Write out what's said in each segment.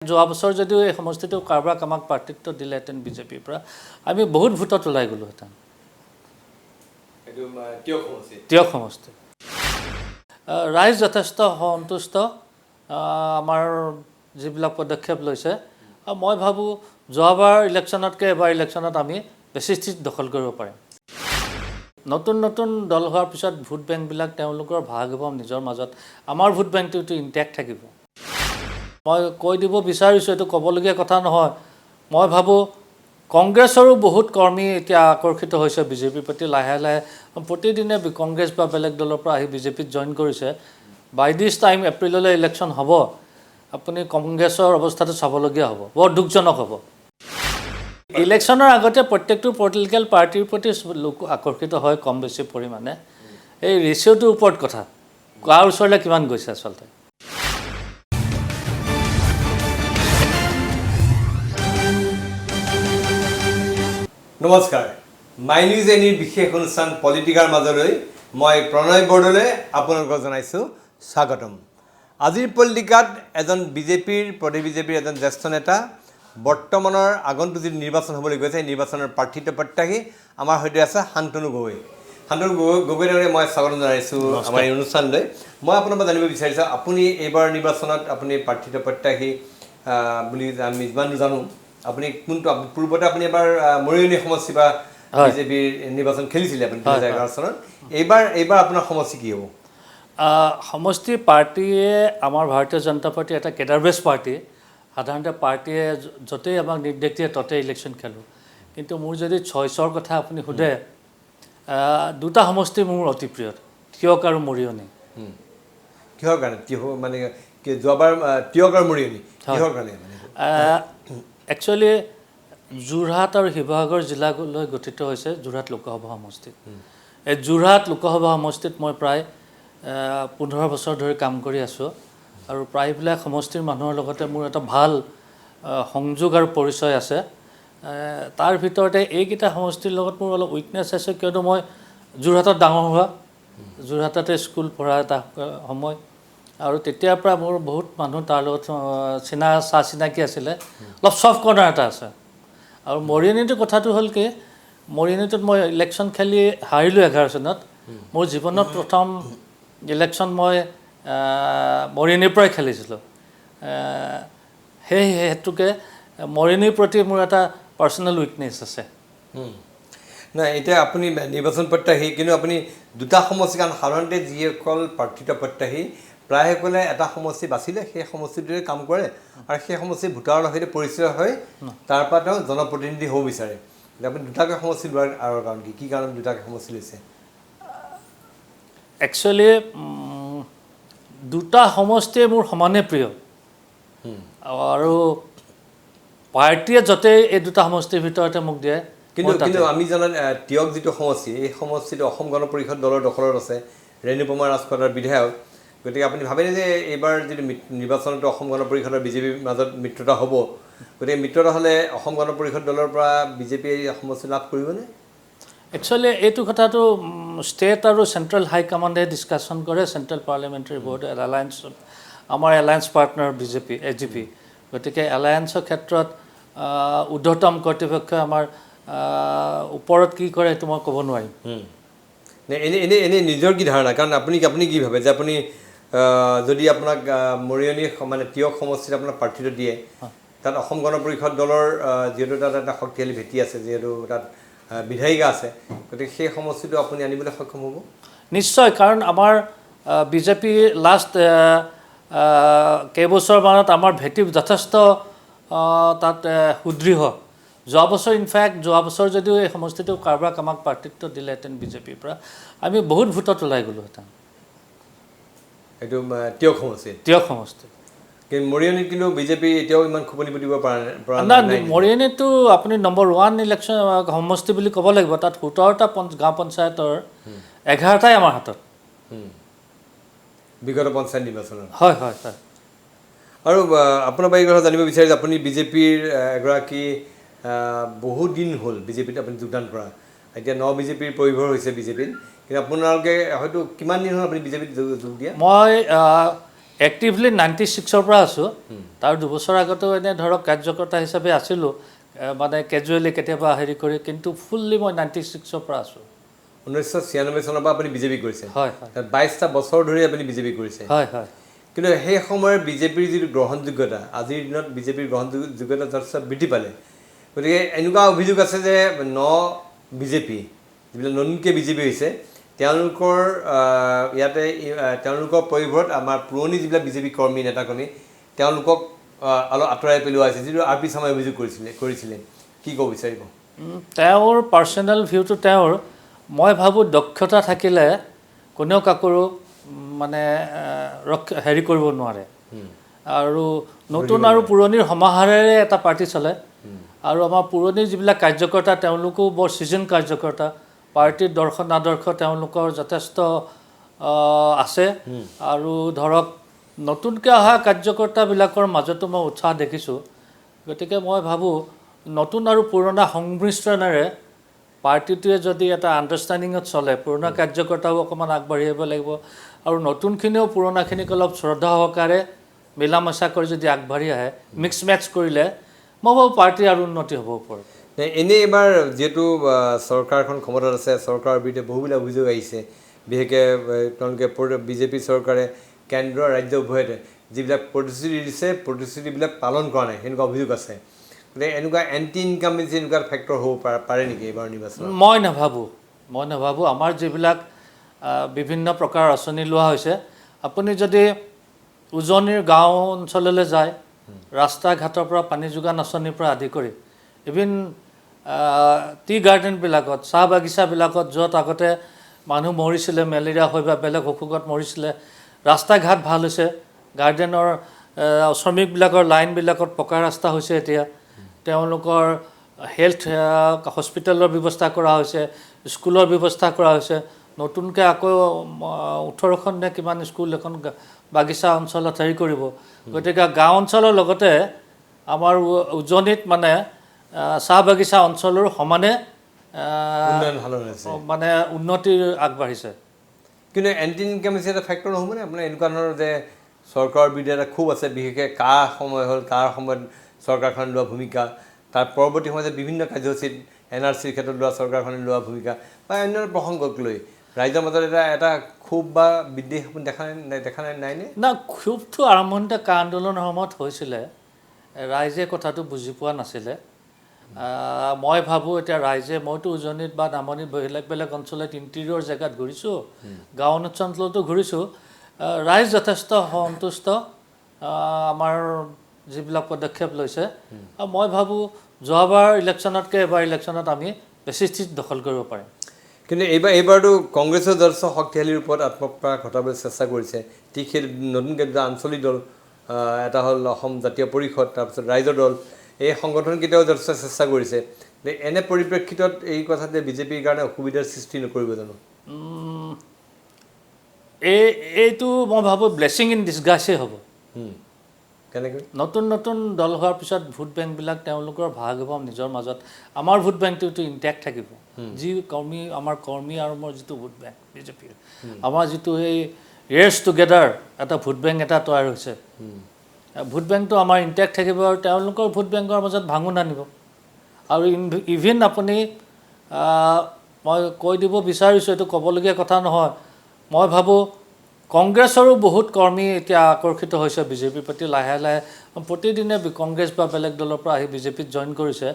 যোৱা বছৰ যদিও এই সমষ্টিটো কাৰোবাক আমাক প্ৰাৰ্থিত্ব দিলেহেঁতেন বিজেপিৰ পৰা আমি বহুত ভোটত ওলাই গ'লোহেঁতেন তিয়ক সমষ্টি ৰাইজ যথেষ্ট সন্তুষ্ট আমাৰ যিবিলাক পদক্ষেপ লৈছে আৰু মই ভাবোঁ যোৱাবাৰ ইলেকশ্যনতকৈ এবাৰ ইলেকশ্যনত আমি বেছি চিট দখল কৰিব পাৰিম নতুন নতুন দল হোৱাৰ পিছত ভোট বেংকবিলাক তেওঁলোকৰ ভাগ হ'ব নিজৰ মাজত আমাৰ ভোট বেংকটোতো ইনটেক্ট থাকিব মই কৈ দিব বিচাৰিছোঁ এইটো ক'বলগীয়া কথা নহয় মই ভাবোঁ কংগ্ৰেছৰো বহুত কৰ্মী এতিয়া আকৰ্ষিত হৈছে বিজেপিৰ প্ৰতি লাহে লাহে প্ৰতিদিনে কংগ্ৰেছ বা বেলেগ দলৰ পৰা আহি বিজেপিত জইন কৰিছে বাই দিছ টাইম এপ্ৰিললৈ ইলেকশ্যন হ'ব আপুনি কংগ্ৰেছৰ অৱস্থাটো চাবলগীয়া হ'ব বৰ দুখজনক হ'ব ইলেকশ্যনৰ আগতে প্ৰত্যেকটো পলিটিকেল পাৰ্টিৰ প্ৰতি লোক আকৰ্ষিত হয় কম বেছি পৰিমাণে এই ৰেচিঅ'টোৰ ওপৰত কথা কাৰ ওচৰলৈ কিমান গৈছে আচলতে নমস্কাৰ মাই নিউজ এনিৰ বিশেষ অনুষ্ঠান পলিটিকাৰ মাজলৈ মই প্ৰণয় বৰদলৈ আপোনালোকক জনাইছোঁ স্বাগতম আজিৰ পলিটিকাত এজন বিজেপিৰ প্ৰদেশ বিজেপিৰ এজন জ্যেষ্ঠ নেতা বৰ্তমানৰ আগন্তুক যি নিৰ্বাচন হ'বলৈ গৈছে নিৰ্বাচনৰ প্ৰাৰ্থিত্ব প্ৰত্যাশী আমাৰ সৈতে আছে শান্তনু গগৈ গগৈৰে মই স্বাগতম জনাইছোঁ আমাৰ এই অনুষ্ঠানলৈ মই আপোনাৰ পৰা জানিব বিচাৰিছোঁ আপুনি এইবাৰ নিৰ্বাচনত আপুনি প্ৰাৰ্থিত্ব প্ৰত্যাশী বুলি আমি যিমান জানো আপুনি কোনটো পূৰ্বতে আপুনি এবাৰ মৰিয়নি সমষ্টি বা বিজেপিৰ নিৰ্বাচন খেলিছিলে আপুনি 2011 চনত এইবাৰ আপোনাৰ সমষ্টি কি হ'ব সমষ্টি পাৰ্টীয়ে আমাৰ ভাৰতীয় জনতা পাৰ্টি এটা কেডাৰ বেছ পাৰ্টি সাধাৰণতে পাৰ্টীয়ে য'তেই আমাক নিৰ্দেশ দিয়ে ততেই ইলেকশ্যন খেলোঁ কিন্তু মোৰ যদি চইচৰ কথা আপুনি সোধে দুটা সমষ্টি মোৰ অতি প্ৰিয় তিয়ক আৰু মৰিয়নি কিহৰ কাৰণে তিয়ক মানে যোৱাবাৰ তিয়ক আৰু মৰিয়নি কিহৰ কাৰণে একচুৱেলি যোৰহাট আৰু শিৱসাগৰ জিলালৈ গঠিত হৈছে যোৰহাট লোকসভা সমষ্টিত এই যোৰহাট লোকসভা সমষ্টিত মই প্ৰায় 15 বছৰ ধৰি কাম কৰি আছোঁ আৰু প্ৰায়বিলাক সমষ্টিৰ মানুহৰ লগতে মোৰ এটা ভাল সংযোগ আৰু পৰিচয় আছে তাৰ ভিতৰতে এইকেইটা সমষ্টিৰ লগত মোৰ অলপ উইকনেছ আছে কিয়নো মই যোৰহাটত ডাঙৰ হোৱা যোৰহাটতে স্কুল পঢ়া এটা সময় আৰু তেতিয়াৰ পৰা মোৰ বহুত মানুহ তাৰ লগত চিনাকি আছিলে অলপ চফ্ট কৰ্ণাৰ এটা আছে আৰু মৰিয়নিটোৰ কথাটো হ'ল কি মৰিয়নিটোত মই ইলেকশ্যন খেলি হাৰিলোঁ 11 চনত মোৰ জীৱনত প্ৰথম ইলেকশ্যন মই মৰিয়নিৰ পৰাই খেলিছিলোঁ সেই হেতুকে মৰিয়নিৰ প্ৰতি মোৰ এটা পাৰ্চনেল উইকনেছ আছে নাই এতিয়া আপুনি নিৰ্বাচন প্ৰত্যাশী কিন্তু আপুনি দুটা সমষ্টি কাৰণ সাধাৰণতে যিসকল প্ৰাৰ্থিত্ব প্ৰত্যাশী প্ৰায়সকলে এটা সমষ্টি বাচিলে সেই সমষ্টিটোৰে কাম কৰে আৰু সেই সমষ্টি ভোটাৰৰ সৈতে পৰিচয় হয় তাৰ পৰা তেওঁ জনপ্ৰতিনিধি হ'ব বিচাৰে আপুনি দুটাকৈ সমষ্টি লোৱাৰ আৰু কাৰণ কি কাৰণ দুটাকৈ সমষ্টি লৈছে একচুৱেলি দুটা সমষ্টিয়ে মোৰ সমানে প্ৰিয় আৰু পাৰ্টীয়ে য'তেই এই দুটা সমষ্টিৰ ভিতৰতে মোক দিয়ে কিন্তু আমি জনাত তিয়ক যিটো সমষ্টি এই সমষ্টিটো অসম গণ পৰিষদ দলৰ দখলত আছে ৰেণুপমা ৰাজখোৱাৰ বিধায়ক গতিকে আপুনি ভাবেনে যে এইবাৰ যিটো নিৰ্বাচনতো অসম গণ পৰিষদৰ বিজেপিৰ মাজত মিত্ৰতা হ'ব গতিকে মিত্ৰতা হ'লে অসম গণ পৰিষদ দলৰ পৰা বিজেপিয়ে সমষ্টি লাভ কৰিবনে একচুৱেলি এইটো কথাটো ষ্টেট আৰু চেণ্ট্ৰেল হাইকমাণ্ডে ডিছকাশ্যন কৰে চেণ্ট্ৰেল পাৰ্লিয়ামেণ্টাৰী বৰ্ড এলায়েন্সত আমাৰ এলায়েন্স পাৰ্টনাৰ বিজেপি এজিপি গতিকে এলায়েন্সৰ ক্ষেত্ৰত ঊৰ্ধ্বতম কৰ্তৃপক্ষই আমাৰ ওপৰত কি কৰে সেইটো মই ক'ব নোৱাৰিম এনেই নিজৰ কি ধাৰণা কাৰণ আপুনি কি ভাবে যে আপুনি যদি আপোনাক মৰিয়নি মানে তিয়ক সমষ্টিত আপোনাক প্ৰাৰ্থিত্ব দিয়ে তাত অসম গণ পৰিষদ দলৰ যিহেতু তাত এটা শক্তিশালী ভেটি আছে যিহেতু তাত বিধায়িকা আছে গতিকে সেই সমষ্টিটো আপুনি আনিবলৈ সক্ষম হ'ব নিশ্চয় কাৰণ আমাৰ বিজেপি লাষ্ট কেইবছৰমানত আমাৰ ভেটি যথেষ্ট তাত সুদৃঢ় যোৱা বছৰ যদিও এই সমষ্টিটো কাৰোবাক আমাক প্ৰাৰ্থিত্ব দিলেহেঁতেন বিজেপিৰ পৰা আমি বহুত ভোটত ওলাই গ'লোহেঁতেন এইটো তিয়ক সমষ্টি কিন্তু মৰিয়নিত কিন্তু বিজেপি এতিয়াও ইমান খোপনি পুতিব পৰা নাই মৰিয়নিতো আপুনি নম্বৰ 1 ইলেকশ্যন সমষ্টি বুলি ক'ব লাগিব তাত 17টা গাঁও পঞ্চায়তৰ 11টাই আমাৰ হাতত বিগত পঞ্চায়ত নিৰ্বাচনত হয় আৰু আপোনাৰ পৰা এই কথা জানিব বিচাৰিছে আপুনি বিজেপিৰ এগৰাকী বহুত দিন হ'ল বিজেপিত আপুনি যোগদান কৰা এতিয়া বিজেপিৰ পৰিভৰ হৈছে বিজেপিত কিন্তু আপোনালোকে হয়তো কিমান দিন হ'ল আপুনি বিজেপিত যোগ দিয়া মই এক্টিভলি 96-ৰ পৰা আছোঁ তাৰ 2 বছৰ আগতেও এনে ধৰক কাৰ্যকৰ্তা হিচাপে আছিলোঁ মানে কেজুৱেলি কেতিয়াবা হেৰি কৰি কিন্তু ফুল্লি মই 96-ৰ পৰা আছোঁ 1996 চনৰ পৰা আপুনি বিজেপি কৰিছে হয় 22টা বছৰ ধৰি আপুনি বিজেপি কৰিছে হয় হয় কিন্তু সেই সময়ৰ বিজেপিৰ যিটো গ্ৰহণযোগ্যতা আজিৰ দিনত বিজেপিৰ গ্ৰহণযোগ্যতা যথেষ্ট বৃদ্ধি পালে গতিকে এনেকুৱা অভিযোগ আছে যে বিজেপি যিবিলাক নতুনকৈ বিজেপি হৈছে তেওঁলোকৰ ইয়াতে তেওঁলোকৰ পৰিভৰত আমাৰ পুৰণি যিবিলাক বিজেপি কৰ্মী নেতাকৰ্মী তেওঁলোকক অলপ আঁতৰাই পেলোৱা হৈছে যিটো আৰ পি শৰ্মাই অভিযোগ কৰিছিলে কি ক'ব বিচাৰিব তেওঁৰ পাৰ্চনেল ভিউটো তেওঁৰ মই ভাবোঁ দক্ষতা থাকিলে কোনেও কাকো মানে হেৰি কৰিব নোৱাৰে আৰু নতুন আৰু পুৰণিৰ সমাহাৰেৰে এটা পাৰ্টি চলে আৰু আমাৰ পুৰণি যিবিলাক কাৰ্যকৰ্তা তেওঁলোকো বৰ ছিজন কাৰ্যকৰ্তা পাৰ্টিৰ দৰ্শন আদৰ্শ তেওঁলোকৰ যথেষ্ট আছে আৰু ধৰক নতুনকৈ অহা কাৰ্যকৰ্তাবিলাকৰ মাজতো মই উৎসাহ দেখিছোঁ গতিকে মই ভাবোঁ নতুন আৰু পুৰণা সংমিশ্ৰণেৰে পাৰ্টিটোৱে যদি এটা আণ্ডাৰষ্টেণ্ডিঙত চলে পুৰণা কাৰ্যকৰ্তাও অকণমান আগবাঢ়ি আহিব লাগিব আৰু নতুনখিনিও পুৰণাখিনিক অলপ শ্ৰদ্ধা সহকাৰে মিলা মিছা কৰি যদি আগবাঢ়ি আহে মিক্স মেটছ কৰিলে মই ভাবোঁ পাৰ্টি আৰু উন্নতি হ'ব ওপৰত এনেই এইবাৰ যিহেতু চৰকাৰখন ক্ষমতাত আছে চৰকাৰৰ বিৰুদ্ধে বহুবিলাক অভিযোগ আহিছে বিশেষকৈ তেওঁলোকে বিজেপি চৰকাৰে কেন্দ্ৰ ৰাজ্য উভয়তে যিবিলাক প্ৰতিশ্ৰুতি দিছে প্ৰতিশ্ৰুতিবিলাক পালন কৰা নাই সেনেকুৱা অভিযোগ আছে গতিকে এনেকুৱা এণ্টি ইনকামেঞ্চি এনেকুৱা ফেক্টৰ হ'ব পাৰে নেকি এইবাৰ নিৰ্বাচনত মই নাভাবোঁ আমাৰ যিবিলাক বিভিন্ন প্ৰকাৰৰ আঁচনি লোৱা হৈছে আপুনি যদি উজনিৰ গাঁও অঞ্চললৈ যায় ৰাস্তা ঘাটৰ পৰা পানী যোগান আঁচনিৰ পৰা আদি কৰি ইভিন টি গাৰ্ডেনবিলাকত চাহ বাগিচাবিলাকত য'ত আগতে মানুহ মৰিছিলে মেলেৰিয়া হৈ বা বেলেগ অসুখত মৰিছিলে ৰাস্তা ঘাট ভাল হৈছে গাৰ্ডেনৰ শ্ৰমিকবিলাকৰ লাইনবিলাকত পকা ৰাস্তা হৈছে এতিয়া তেওঁলোকৰ হেল্থ হস্পিটেলৰ ব্যৱস্থা কৰা হৈছে স্কুলৰ ব্যৱস্থা কৰা হৈছে নতুনকৈ আকৌ 18খন নে কিমান স্কুল এখন বাগিচা অঞ্চলত হেৰি কৰিব গতিকে গাঁও অঞ্চলৰ লগতে আমাৰ উজনিত মানে চাহ বাগিচা অঞ্চলৰ সমানে মানে উন্নতি আগবাঢ়িছে কিন্তু এণ্টি ইনকামেঞ্চি এটা ফেক্টৰ নহ'বনে আপোনাৰ এনেকুৱা ধৰণৰ যে চৰকাৰৰ বিৰুদ্ধে এটা খুব আছে বিশেষকৈ কাৰ সময় হ'ল কাৰ সময়ত চৰকাৰখনে লোৱা ভূমিকা তাৰ পৰৱৰ্তী সময়ত বিভিন্ন কাৰ্যসূচীত NRCৰ ক্ষেত্ৰত লোৱা চৰকাৰখনে লোৱা ভূমিকা বা অন্য প্ৰসংগক লৈ ৰাইজৰ মাজত এটা ক্ষোভ বা বিদ্বেষ দেখা নাইনে না ক্ষোভটো আৰম্ভণিতে কা আন্দোলনৰ সময়ত হৈছিলে ৰাইজে কথাটো বুজি পোৱা নাছিলে মই ভাবোঁ এতিয়া ৰাইজে মইতো উজনিত বা নামনিত বেলেগ অঞ্চলত ইণ্টেৰিয়ৰ জেগাত ঘূৰিছোঁ গাঁও অঞ্চলতো ঘূৰিছোঁ ৰাইজ যথেষ্ট সন্তুষ্ট আমাৰ যিবিলাক পদক্ষেপ লৈছে আৰু মই ভাবোঁ যোৱাবাৰ ইলেকশ্যনতকৈ এবাৰ ইলেকশ্যনত আমি বেছি ছিট দখল কৰিব পাৰিম কিন্তু এইবাৰতো কংগ্ৰেছৰ যথেষ্ট শক্তিশালী ৰূপত আত্মপ্ৰকাশ ঘটাবলৈ চেষ্টা কৰিছে ঠিক সেই নতুনকৈ দুটা আঞ্চলিক দল এটা হ'ল অসম জাতীয় পৰিষদ তাৰপিছত ৰাইজৰ দল এই সংগঠনকেইটাও যথেষ্ট চেষ্টা কৰিছে এনে পৰিপ্ৰেক্ষিতত এই কথাতে বিজেপিৰ কাৰণে অসুবিধাৰ সৃষ্টি নকৰিব জানো এইটো মই ভাবোঁ ব্লেছিং ইন ডিছগাইছে হ'ব কেনেকৈ নতুন দল হোৱাৰ পিছত ভোট বেংকবিলাক তেওঁলোকৰ ভাগ হ'ব নিজৰ মাজত আমাৰ ভোট বেংকটোতো ইনটেক্ট থাকিব যি আমাৰ কৰ্মী আৰু মোৰ যিটো ভোট বেংক বিজেপিৰ আমাৰ যিটো এই ইয়েৰ্ছ টুগেডাৰ এটা ভোট বেংক এটা তৈয়াৰ হৈছে ভোট বেংকটো আমাৰ ইনটেক্ট থাকিব আৰু তেওঁলোকৰ ভোট বেংকৰ মাজত ভাঙোন আনিব আৰু ইভিন আপুনি মই কৈ দিব বিচাৰিছোঁ এইটো ক'বলগীয়া কথা নহয় মই ভাবোঁ কংগ্ৰেছৰো বহুত কৰ্মী এতিয়া আকৰ্ষিত হৈছে বিজেপিৰ প্ৰতি লাহে লাহে প্ৰতিদিনে কংগ্ৰেছ বা বেলেগ দলৰ পৰা আহি বিজেপিত জইন কৰিছে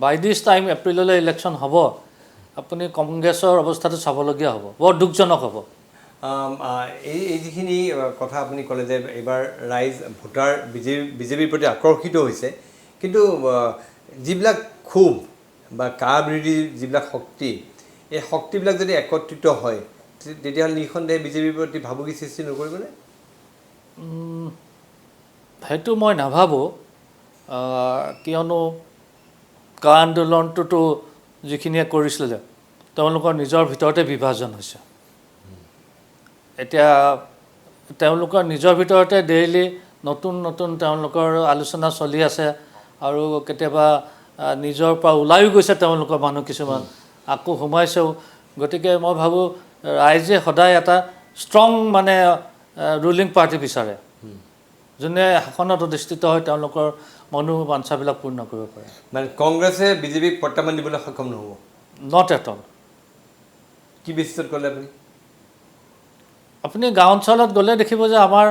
বাই দিছ টাইম এপ্ৰিললৈ ইলেকশ্যন হ'ব আপুনি কংগ্ৰেছৰ অৱস্থাটো চাবলগীয়া হ'ব বৰ দুখজনক হ'ব এই যিখিনি কথা আপুনি ক'লে যে এইবাৰ ৰাইজ ভোটাৰ বিজেপিৰ প্ৰতি আকৰ্ষিত হৈছে কিন্তু যিবিলাক ক্ষোভ বা কা বিৰোধী যিবিলাক শক্তি এই শক্তিবিলাক যদি একত্ৰিত হয় তেতিয়াহ'লে নিঃসন্দেহে বিজেপিৰ প্ৰতি ভাবুকি সৃষ্টি নকৰিবনে সেইটো মই নাভাবোঁ কিয়নো কা আন্দোলনটোতো যিখিনিয়ে কৰিছিলে তেওঁলোকৰ নিজৰ ভিতৰতে বিভাজন হৈছে এতিয়া তেওঁলোকৰ নিজৰ ভিতৰতে ডেইলি নতুন তেওঁলোকৰ আলোচনা চলি আছে আৰু কেতিয়াবা নিজৰ পৰা ওলাইও গৈছে তেওঁলোকৰ মানুহ কিছুমান আকৌ সোমাইছেও গতিকে মই ভাবোঁ ৰাইজে সদায় এটা ষ্ট্ৰং মানে ৰুলিং পাৰ্টি বিচাৰে যোনে শাসনত অধিষ্ঠিত হয় তেওঁলোকৰ মনোবাঞ্ছাবিলাক পূৰ্ণ কৰিব পাৰে মানে কংগ্ৰেছে বিজেপিক প্ৰত্যাহ্বান দিবলৈ সক্ষম নহ'ব নট এট অল কি বেচিছত ক'লে আপুনি আপুনি গাঁও অঞ্চলত গ'লে দেখিব যে আমাৰ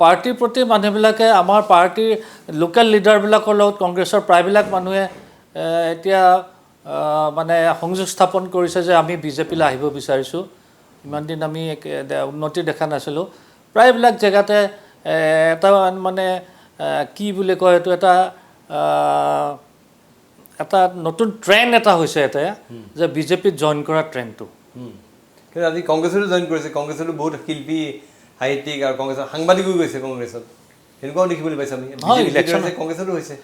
পাৰ্টিৰ প্ৰতি মানুহবিলাকে আমাৰ পাৰ্টিৰ লোকেল লিডাৰবিলাকৰ লগত কংগ্ৰেছৰ প্ৰায়বিলাক মানুহে এতিয়া মানে সংযোগ স্থাপন কৰিছে যে আমি বিজেপিলৈ আহিব বিচাৰিছোঁ ইমান দিন আমি উন্নতি দেখা নাছিলোঁ প্ৰায়বিলাক জেগাতে এটা মানে কি বুলি কয় এইটো এটা নতুন ট্ৰেণ্ড এটা হৈছে এতিয়া যে বিজেপিত জইন কৰা ট্ৰেণ্ডটো কিন্তু আজি কংগ্ৰেছতো জইন কৰিছে কংগ্ৰেছতো বহুত শিল্পী সাহিত্যিক আৰু কংগ্ৰেছৰ সাংবাদিকো গৈছে কংগ্ৰেছত সেনেকুৱাও দেখিবলৈ পাইছোঁ আমি কংগ্ৰেছতো হৈছে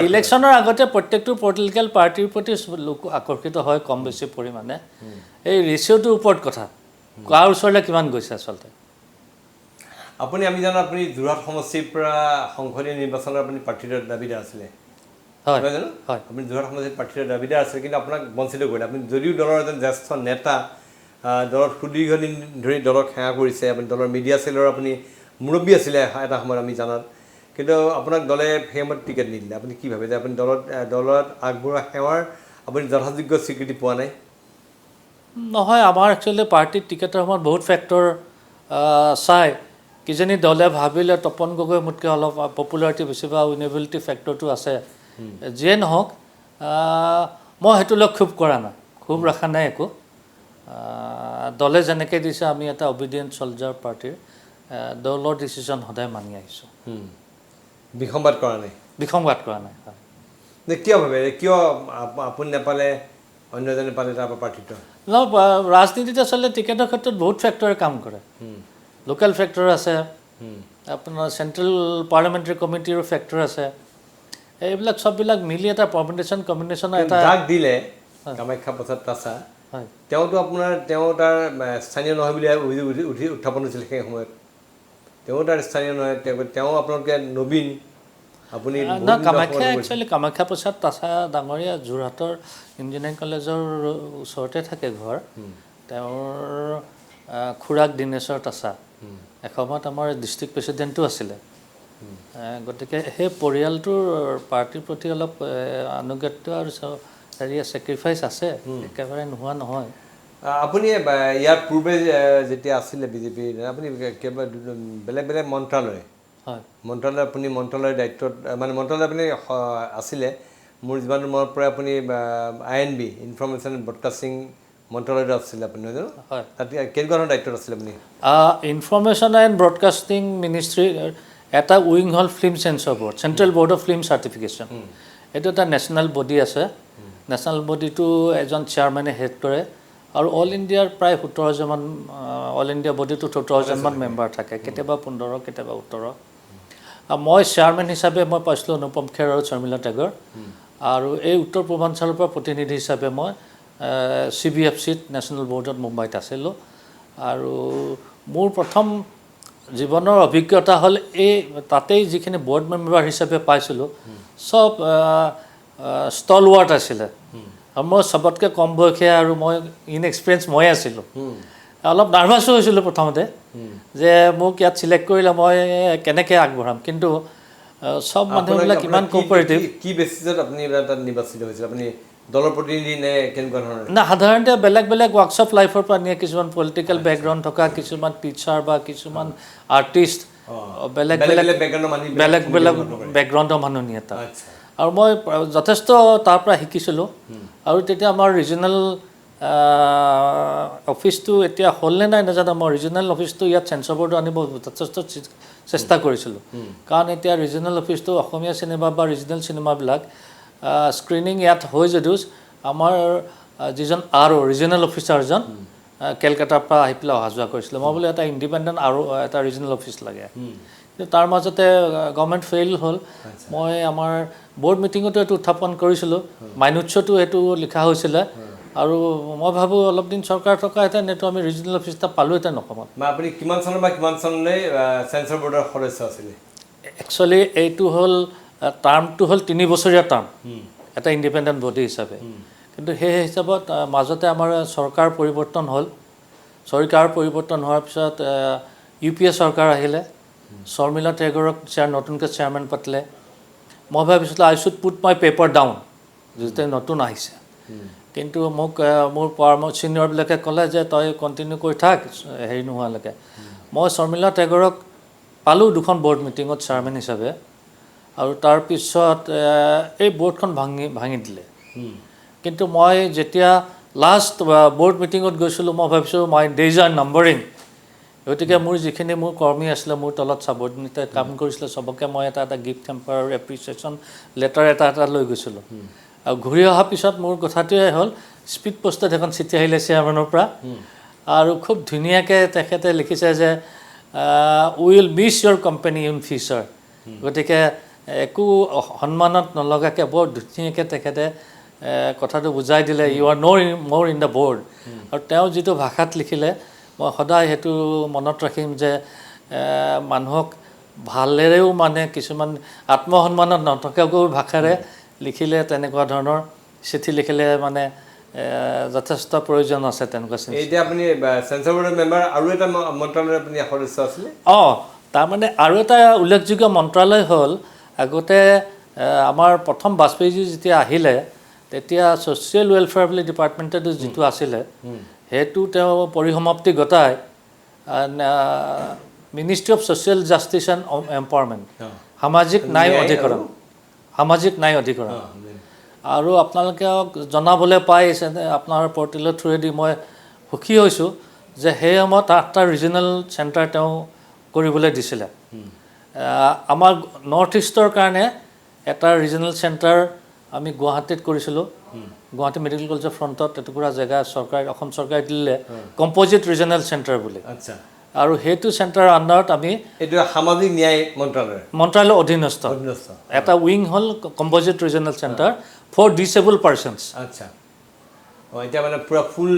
ইলেকশ্যনৰ আগতে প্ৰত্যেকটো পলিটিকেল পাৰ্টিৰ প্ৰতি লোক আকৰ্ষিত হয় কম বেছি পৰিমাণে এই ৰেচিঅ'টোৰ ওপৰত কথা কাৰ ওচৰলৈ কিমান গৈছে আচলতে আপুনি আমি জানো আপুনি যোৰহাট সমষ্টিৰ পৰা সংসদীয় নিৰ্বাচনৰ আপুনি প্ৰাৰ্থীৰ দাবীদাৰ আছিলে হয় জানো আপুনি যোৰহাট সমষ্টিৰ প্ৰাৰ্থীৰ দাবীদাৰ আছিলে কিন্তু আপোনাক বঞ্চিত কৰিলে আপুনি যদিও দলৰ এজন জ্যেষ্ঠ নেতা দলত সুদীৰ্ঘদিন ধৰি দলক সেৱা কৰিছে আপুনি দলৰ মিডিয়া চেলৰ আপুনি মুৰব্বী আছিলে এটা সময়ত আমি জানাত কিন্তু আপোনাক দলে সেই সময়ত টিকেট নিদিলে আপুনি কি ভাবে যে আপুনি দলত আগবঢ়োৱা সেৱাৰ আপুনি যথাযোগ্য স্বীকৃতি পোৱা নাই নহয় আমাৰ একচুৱেলি পাৰ্টিৰ টিকেটৰ সময়ত বহুত ফেক্টৰ চাই কিজানি দলে ভাবিলে তপন গগৈ মোতকৈ অলপ পপুলাৰিটি বেছি বা উইনেবিলিটি ফেক্টৰটো আছে যিয়ে নহওক মই সেইটোলৈ ক্ষোভ কৰা নাই ক্ষোভ ৰখা নাই একো দলে যেনেকৈ দিছে আমি এটা অবিডিয়েণ্ট চলজাৰ পাৰ্টিৰ দলৰ ডিচিশ্যন সদায় মানি আহিছোঁ বিসংবাদ কৰা নাই কিয় ভাবে কিয় আপুনি নাপালে অন্য এজনে পালে তাৰ পৰা প্ৰাৰ্থিত্ব ৰাজনীতিত আচলতে টিকেটৰ ক্ষেত্ৰত বহুত ফেক্টৰে কাম কৰে লোকেল ফেক্টৰ আছে আপোনাৰ চেণ্ট্ৰেল পাৰ্লামেণ্টাৰী কমিটিৰো ফেক্টৰ আছে এইবিলাক চববিলাক মিলি এটা কম্বিনেশ্যনৰ এটা যাক দিলে কামাখ্যা প্ৰসাদ তাছা তেওঁতো আপোনাৰ তেওঁ তাৰ স্থানীয় নহয় বুলি উত্থাপন হৈছিল সেই সময়ত তেওঁ তাৰ স্থানীয় নহয় তেওঁ আপোনালোকে নবীন আপুনি কামাখ্যা প্ৰসাদ তাছা ডাঙৰীয়া যোৰহাটৰ ইঞ্জিনিয়াৰিং কলেজৰ ওচৰতে থাকে ঘৰ তেওঁৰ খুৰাক দীনেশ্বৰ তাছা এসময়ত আমাৰ ডিষ্ট্ৰিক্ট প্ৰেচিডেণ্টো আছিলে গতিকে সেই পৰিয়ালটোৰ পাৰ্টিৰ প্ৰতি অলপ আনুগত্য আৰু ছেক্ৰিফাইচ আছে একেবাৰে নোহোৱা নহয় আপুনি ইয়াৰ পূৰ্বে যেতিয়া আছিলে বিজেপিৰ আপুনি বেলেগ বেলেগ মন্ত্ৰালয় আপুনি মন্ত্ৰালয়ৰ দায়িত্বত মানে মন্ত্ৰালয় আপুনি আছিলে মোৰ যিমান মনত পৰে আপুনি INB ইনফৰমেশ্যন এণ্ড ব্ৰডকাষ্টিং মন্ত্ৰালয়ত আছিলে আপুনি নহয় জানো তাত কেনেকুৱা ধৰণৰ দায়িত্বত আছিলে আপুনি ইনফৰমেশ্যন এণ্ড ব্ৰডকাষ্টিং মিনিষ্ট্ৰীৰ এটা উইং হ'ল film censor board central board of film certification এইটো এটা নেশ্যনেল বডি আছে নেশ্যনেল বডিটো এজন চেয়াৰমেনে হেড কৰে আৰু অল ইণ্ডিয়াৰ প্ৰায় 17,000মান অল ইণ্ডিয়া বডিটোত 17,000মান মেম্বাৰ থাকে কেতিয়াবা 15 কেতিয়াবা 17 মই চেয়াৰমেন হিচাপে মই পাইছিলোঁ অনুপম খেৰ আৰু শৰ্মিলা টেগৰ আৰু এই উত্তৰ পূৰ্বাঞ্চলৰ পৰা প্ৰতিনিধি হিচাপে মই CBFCত নেশ্যনেল বৰ্ডত মুম্বাইত আছিলোঁ আৰু মোৰ প্ৰথম জীৱনৰ অভিজ্ঞতা হ'ল এই তাতেই যিখিনি বৰ্ড মেম্বাৰ হিচাপে পাইছিলোঁ চব ষ্টলৱাৰ্ট আছিলে আৰু মই চবতকৈ কম বয়সীয়া আৰু মই ইনএক্সপিৰিয়েঞ্চ মই আছিলোঁ অলপ নাৰ্ভাছো হৈছিলোঁ প্ৰথমতে যে মোক ইয়াত চিলেক্ট কৰিলে মই কেনেকৈ আগবঢ়াম কিন্তু সব মানুহবিলাক ইমান কোঅপাৰেটিভ কি বেচিছত আপুনি তাত নিৰ্বাচিত হৈছিল আপুনি দলৰ প্ৰতিনিধি নে কেনেকুৱা ধৰণৰ না সাধাৰণতে বেলেগ বেলেগ ৱৰ্কশ্বপ লাইফৰ পৰা নিয়ে কিছুমান পলিটিকেল বেকগ্ৰাউণ্ড থকা কিছুমান টিচাৰ বা কিছুমান আৰ্টিষ্ট বেলেগ বেলেগ বেকগ্ৰাউণ্ডৰ মানুহ নিয়ে তাত আৰু মই যথেষ্ট তাৰ পৰা শিকিছিলোঁ আৰু তেতিয়া আমাৰ ৰিজনেল অফিচটো এতিয়া হ'লনে নাই নাজানো মই ৰিজনেল অফিচটো ইয়াত চেঞ্চৰ বৰ্ডত আনিব যথেষ্ট চেষ্টা কৰিছিলোঁ কাৰণ এতিয়া ৰিজনেল অফিচটো অসমীয়া চিনেমা বা ৰিজনেল চিনেমাবিলাক স্ক্ৰিনিং ইয়াত হৈ যদিও আমাৰ যিজন আৰু ৰিজনেল অফিচাৰজন কেলকাতাৰ পৰা আহি পেলাই অহা যোৱা কৰিছিলে মই বোলে এটা ইণ্ডিপেণ্ডেণ্ট আৰু এটা ৰিজনেল অফিচ লাগে কিন্তু তাৰ মাজতে গভৰ্ণমেণ্ট ফেইল হ'ল মই আমাৰ বৰ্ড মিটিঙতো এইটো উত্থাপন কৰিছিলোঁ মাইনুটছতো এইটো লিখা হৈছিলে আৰু মই ভাবোঁ অলপ দিন চৰকাৰ থকাহেঁতেন এইটো আমি ৰিজনেল অফিচ এটা পালোহেঁতেন অসমত আপুনি কিমান চনৰ বা কিমান চনলৈ চেঞ্চৰ বৰ্ডৰ সদস্য আছিলে একচুৱেলি এইটো হ'ল টাৰ্মটো হ'ল 3 বছৰীয়া টাৰ্ম এটা ইণ্ডিপেণ্ডেণ্ট বডি হিচাপে কিন্তু সেই হিচাপত মাজতে আমাৰ চৰকাৰ পৰিৱৰ্তন হ'ল চৰকাৰ পৰিৱৰ্তন হোৱাৰ পিছত UPA চৰকাৰ আহিলে শৰ্মিলা টেগৰক নতুনকৈ চেয়াৰমেন পাতিলে মই ভাবিছিলোঁ I should put my paper down যেতিয়া নতুন আহিছে কিন্তু মোক মোৰ ছিনিয়ৰবিলাকে ক'লে যে তই কণ্টিনিউ কৰি থাক হেৰি নোহোৱালৈকে মই শৰ্মিলা টেগৰক পালোঁ দুখন বৰ্ড মিটিঙত চেয়াৰমেন হিচাপে আৰু তাৰপিছত এই বৰ্ডখন ভাঙি দিলে কিন্তু মই যেতিয়া লাষ্ট বৰ্ড মিটিঙত গৈছিলোঁ মই ভাবিছোঁ মাই ডেইজ আৰ নাম্বাৰিং গতিকে মোৰ যিখিনি মোৰ কৰ্মী আছিলে মোৰ তলত ছাবঅৰ্ডিনেটে কাম কৰিছিলে চবকে মই এটা গিফ্ট হেম্পাৰ আৰু এপ্ৰিচিয়েশ্যন লেটাৰ এটা লৈ গৈছিলোঁ আৰু ঘূৰি অহাৰ পিছত মোৰ কথাটোৱে হ'ল স্পীড পোষ্টত এখন চিঠি আহিলে চেয়াৰমেনৰ পৰা আৰু খুব ধুনীয়াকৈ তেখেতে লিখিছে যে will miss your company in future গতিকে একো সন্মানত নলগাকৈ বৰ ধুনীয়াকৈ তেখেতে কথাটো বুজাই দিলে ইউ আৰ মোৰ ইন দ্য বৰ্ড আৰু তেওঁ যিটো ভাষাত লিখিলে মই সদায় সেইটো মনত ৰাখিম যে মানুহক ভালেৰেও মানে কিছুমান আত্মসন্মানত নথকাকৈ ভাষাৰে লিখিলে তেনেকুৱা ধৰণৰ চিঠি লিখিলে মানে যথেষ্ট প্ৰয়োজন আছে তেনেকুৱা চিঠি এতিয়া আপুনি চেঞ্চাৰ বৰ্ডৰ মেম্বাৰ আৰু এটা মন্ত্ৰালয়ৰ আপুনি সদস্য আছিলে তাৰমানে আৰু এটা উল্লেখযোগ্য মন্ত্ৰালয় হ'ল আগতে আমাৰ প্ৰথম বাজপেয়ীজী যেতিয়া আহিলে তেতিয়া ছ'চিয়েল ৱেলফেয়াৰ বুলি ডিপাৰ্টমেণ্টটো যিটো আছিলে সেইটো তেওঁ পৰিসমাপ্তি ঘটাই ministry of social justice and empowerment সামাজিক ন্যায় অধিকৰণ আৰু আপোনালোকে জনাবলৈ পাইছে আপোনাৰ পৰ্টেলৰ থ্ৰুৱেদি মই সুখী হৈছোঁ যে সেই সময়ত 8টা ৰিজনেল চেণ্টাৰ তেওঁ কৰিবলৈ দিছিলে আমাৰ নৰ্থ ইষ্টৰ কাৰণে এটা ৰিজনেল চেণ্টাৰ আমি গুৱাহাটীত কৰিছিলোঁ গুৱাহাটী মেডিকেল কলেজৰ ফ্ৰণ্টত এটুকুৰা জেগা অসম চৰকাৰে দিলে কম্পজিট ৰিজনেল চেণ্টাৰ বুলি আচ্ছা আৰু সেইটো চেণ্টাৰৰ আণ্ডাৰত আমি এইটো সামাজিক ন্যায় মন্ত্ৰালয়ৰ অধীনস্থ এটা উইং হ'ল composite regional centre for disabled persons আচ্ছা এতিয়া মানে পূৰা ফুল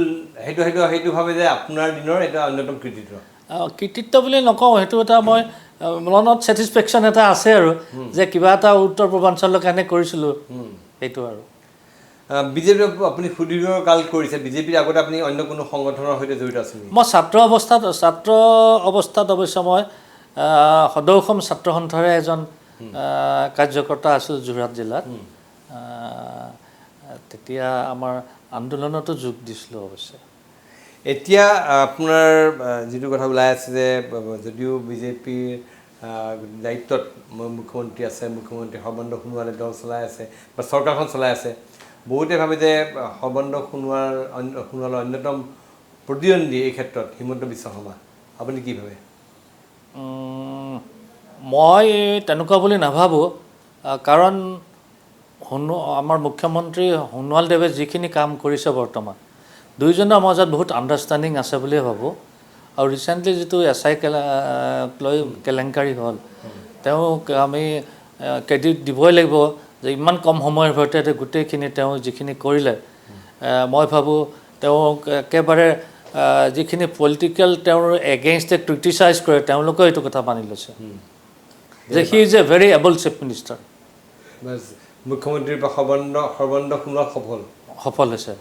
সেইটো ভাবে যে আপোনাৰ দিনৰ এটা অন্যতম কৃতিত্ব বুলি নকওঁ সেইটো এটা মই মনত ছেটিছফেকশ্যন এটা আছে আৰু যে কিবা এটা উত্তৰ পূৰ্বাঞ্চলৰ কাৰণে কৰিছিলোঁ সেইটো আৰু বিজেপি আপুনি সুদীৰ্ঘ কাল কৰিছে বিজেপিৰ আগতে আপুনি অন্য কোনো সংগঠনৰ সৈতে জড়িত আছিল মই ছাত্ৰ অৱস্থাত অৱশ্যে মই সদৌ অসম ছাত্ৰ সন্থাৰে এজন কাৰ্যকৰ্তা আছিল যোৰহাট জিলাত তেতিয়া আমাৰ আন্দোলনতো যোগ দিছিলোঁ অৱশ্যে এতিয়া আপোনাৰ যিটো কথা ওলাই আছে যে যদিও বিজেপিৰ দায়িত্বত মুখ্যমন্ত্ৰী আছে মুখ্যমন্ত্ৰী সৰ্বানন্দ সোণোৱালে দল চলাই আছে বা চৰকাৰখন চলাই আছে বহুতে ভাবে যে সৰ্বানন্দ সোণোৱালৰ অন্যতম প্ৰতিদ্বন্দ্বী এই ক্ষেত্ৰত হিমন্ত বিশ্ব শৰ্মা আপুনি কি ভাবে মই তেনেকুৱা বুলি নাভাবোঁ কাৰণ আমাৰ মুখ্যমন্ত্ৰী সোণোৱালদেৱে যিখিনি কাম কৰিছে বৰ্তমান দুয়োজনৰ মাজত বহুত আণ্ডাৰষ্টেণ্ডিং আছে বুলিয়ে ভাবোঁ আৰু ৰিচেণ্টলি যিটো SI লৈ কেলেংকাৰী হ'ল তেওঁক আমি ক্ৰেডিট দিবই লাগিব যে ইমান কম সময়ৰ ভিতৰতে গোটেইখিনি তেওঁ যিখিনি কৰিলে মই ভাবোঁ তেওঁক একেবাৰে যিখিনি পলিটিকেল তেওঁৰ এগেইনষ্টে ক্ৰিটিচাইজ কৰে তেওঁলোকেও এইটো কথা মানি লৈছে যে he is a very able chief minister মুখ্যমন্ত্ৰীৰ পৰা সৰ্বানন্দ সোণোৱাল সফল হৈছে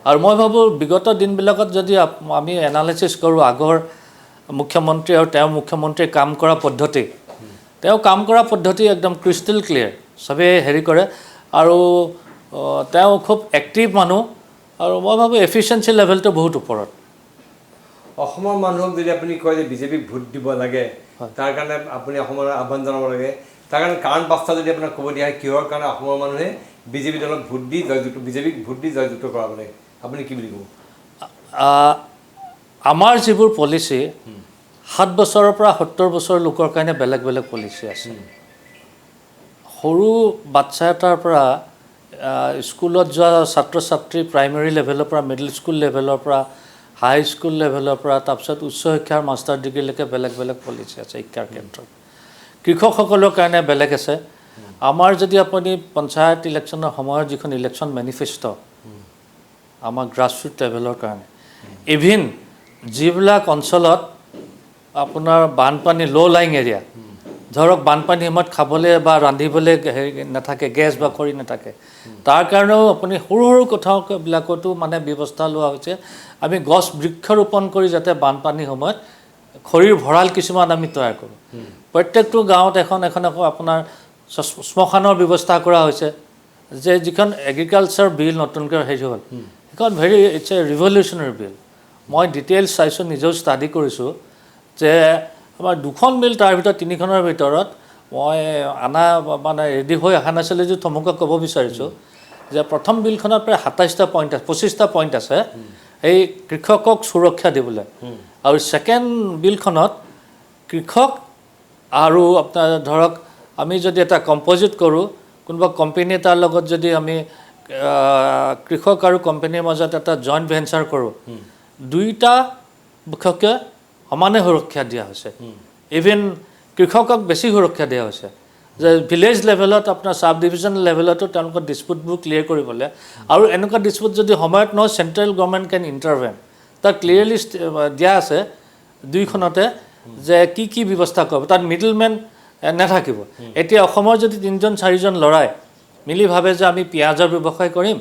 আৰু মই ভাবোঁ বিগত দিনবিলাকত যদি আমি এনালাইচিছ কৰোঁ আগৰ মুখ্যমন্ত্ৰী আৰু তেওঁ মুখ্যমন্ত্ৰীয়ে কাম কৰা পদ্ধতি একদম ক্ৰিষ্টেল ক্লিয়াৰ চবেই হেৰি কৰে আৰু তেওঁ খুব এক্টিভ মানুহ আৰু মই ভাবোঁ এফিচিয়েঞ্চি লেভেলটো বহুত ওপৰত অসমৰ মানুহক যদি আপুনি কয় যে বিজেপিক ভোট দিব লাগে তাৰ কাৰণে আপুনি অসমৰ আহ্বান জনাব লাগে তাৰ কাৰণে কাৰণ পাঁচটা যদি আপোনাক ক'ব দিয়া হয় কিহৰ কাৰণে অসমৰ মানুহে বিজেপি দলক ভোট দি বিজেপিক ভোট দি জয়যুক্ত কৰাব লাগে আপুনি কি বুলি ক'ব আমাৰ যিবোৰ পলিচি 7 বছৰৰ পৰা 70 বছৰ লোকৰ কাৰণে বেলেগ বেলেগ পলিচি আছে সৰু বাচ্চা এটাৰ পৰা স্কুলত যোৱা ছাত্ৰ ছাত্ৰী প্ৰাইমেৰী লেভেলৰ পৰা মিডল স্কুল লেভেলৰ পৰা হাই স্কুল লেভেলৰ পৰা তাৰপিছত উচ্চ শিক্ষাৰ মাষ্টাৰ ডিগ্ৰীলৈকে বেলেগ বেলেগ পলিচি আছে শিক্ষাৰ ক্ষেত্ৰত কৃষকসকলৰ কাৰণে বেলেগ আছে আমাৰ যদি আপুনি পঞ্চায়ত ইলেকশ্যনৰ সময়ত যিখন ইলেকশ্যন মেনিফেষ্ট আমাৰ গ্ৰাছৰুট লেভেলৰ কাৰণে ইভিন যিবিলাক অঞ্চলত আপোনাৰ বানপানী ল' লাইং এৰিয়া ধৰক বানপানী সময়ত খাবলৈ বা ৰান্ধিবলৈ হেৰি নাথাকে গেছ বা খৰি নাথাকে তাৰ কাৰণেও আপুনি সৰু সৰু কথাবিলাকতো মানে ব্যৱস্থা লোৱা হৈছে আমি গছ বৃক্ষ ৰোপণ কৰি যাতে বানপানীৰ সময়ত খৰিৰ ভঁৰাল কিছুমান আমি তৈয়াৰ কৰোঁ প্ৰত্যেকটো গাঁৱত এখন আকৌ আপোনাৰ শ্মশানৰ ব্যৱস্থা কৰা হৈছে যে যিখন এগ্ৰিকালচাৰ বিল নতুনকৈ হেৰি হ'ল সেইখন ইটছ এ ৰিভলিউচনাৰী বিল মই ডিটেইলছ চাইছোঁ নিজেও ষ্টাডি কৰিছোঁ যে আমাৰ দুখন বিল তাৰ ভিতৰত তিনিখনৰ ভিতৰত মই আনা মানে ৰেডি হৈ অহা নাছিলে যে থমুকৈ ক'ব বিচাৰিছোঁ যে প্ৰথম বিলখনত প্ৰায় ২৭টা পইণ্ট আছে ২৫টা পইণ্ট আছে এই কৃষকক সুৰক্ষা দিবলৈ আৰু ছেকেণ্ড বিলখনত কৃষক আৰু আপোনাৰ ধৰক আমি যদি এটা কম্পজিট কৰোঁ কোনোবা কোম্পানী এটাৰ লগত যদি আমি কৃষক আৰু কোম্পানীৰ মাজত এটা জইণ্ট ভেঞ্চাৰ কৰোঁ দুইটা পক্ষকে সমানে সুৰক্ষা দিয়া হৈছে ইভেন কৃষকক বেছি সুৰক্ষা দিয়া হৈছে যে ভিলেজ লেভেলত আপোনাৰ সাব ডিভিজন লেভেলতো তেওঁলোকৰ ডিস্পুটবোৰ ক্লিয়াৰ কৰিবলৈ আৰু এনেকুৱা ডিস্পুট যদি সময়ত নহয় চেণ্ট্ৰেল গভৰ্ণমেণ্ট কেন ইণ্টাৰভেন তাত ক্লিয়াৰলি দিয়া আছে দুইখনতে যে কি ব্যৱস্থা কৰিব তাত মিডলমেন নাথাকিব এতিয়া অসমৰ যদি ৩জন ৪জন ল'ৰাই মিলি ভাবে যে আমি পিঁয়াজৰ ব্যৱসায় কৰিম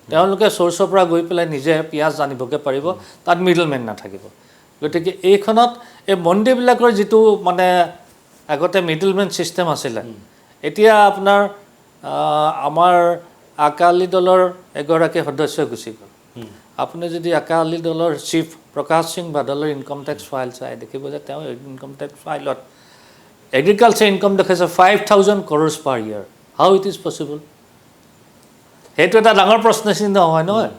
তেওঁলোকে চ'ৰ্চৰ পৰা গৈ পেলাই নিজে পিঁয়াজ আনিবগৈ পাৰিব তাত মিডলমেন নাথাকিব গতিকে এইখনত এই মণ্ডিবিলাকৰ যিটো মানে আগতে মিডলমেন ছিষ্টেম আছিলে এতিয়া আপোনাৰ আমাৰ আকালি দলৰ এগৰাকী সদস্য গুচি গ'ল আপুনি যদি আকালি দলৰ চিফ প্ৰকাশ সিং বাদলৰ ইনকম টেক্স ফাইল চাই দেখিব যে তেওঁ ইনকম টেক্স ফাইলত এগ্ৰিকালচাৰ ইনকম দেখাইছে 5,000 crores per year how it is possible সেইটো এটা ডাঙৰ প্ৰশ্ন চিহ্ন হয় নহয়